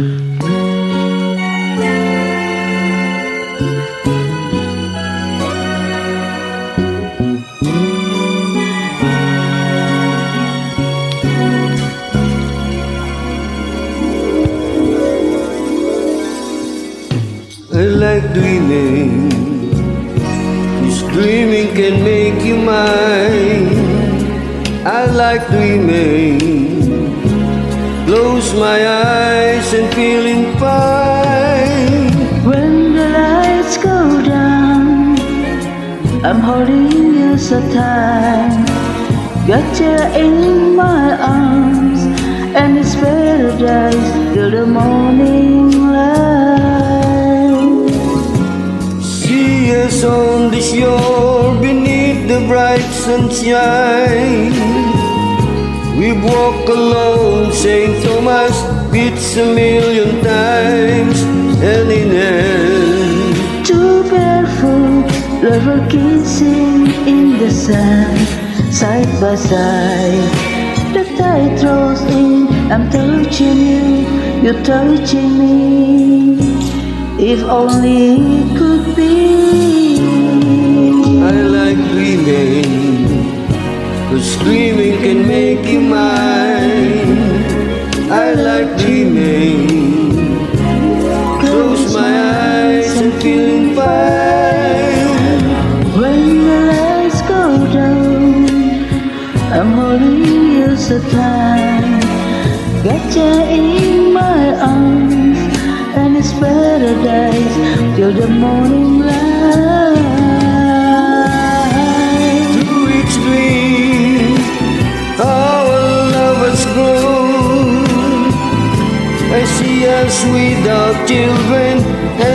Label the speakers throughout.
Speaker 1: I like dreaming, 'cause dreaming can make you mine. I like dreaming, close my eyes and feeling fine.
Speaker 2: When the lights go down, I'm holding you so tight. Got you in my arms, and it's paradise till the morning light.
Speaker 1: See us on the shore beneath the bright sunshine. We've walked along St. Thomas beats a million times, hand in hand.
Speaker 2: Two barefoot lovers kissing in the sand, side by side. The tide rolls in, I'm touching you, you're touching me. If only it could be.
Speaker 1: I like dreaming, 'cause dreaming can make you mine. I like dreaming, close my eyes and feeling fine.
Speaker 2: When the lights go down, I'm holding you so tight. Got you in my arms, and it's paradise till the morning light.
Speaker 1: Through each dream, our love has grown. I see us without children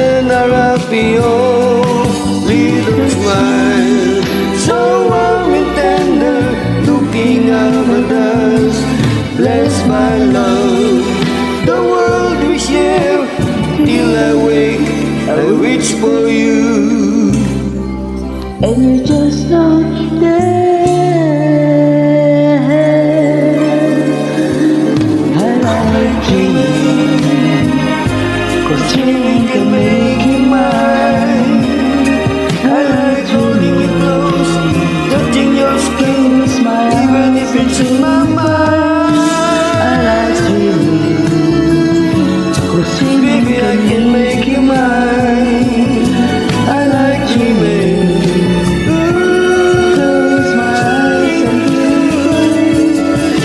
Speaker 1: and our happy home. Little smile, so warm and tender, looking up at us. Bless my love, the world we share. Till I wake, I reach for you.
Speaker 2: And you're just not there. I like dreaming, 'cause dreaming can make you mine.
Speaker 1: I like holding you close, touching your skin, even if it's in my mind.
Speaker 2: I like dreaming, 'cause dreaming
Speaker 1: Baby, I can make you mine. I like dreaming.
Speaker 2: close my eyes and feel.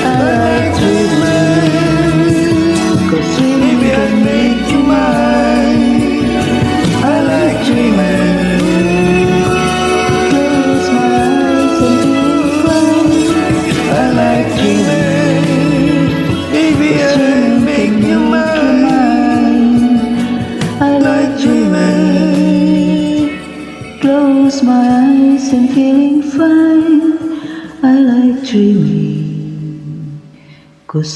Speaker 2: I like dreaming, 'cause dreaming
Speaker 1: Baby, I
Speaker 2: can
Speaker 1: make you mine. I like dreaming.
Speaker 2: close my eyes and feel.
Speaker 1: I like dreaming. Baby, I make you mine.
Speaker 2: I like dreaming. Close my eyes and feeling fine. I like dreaming. 'Cause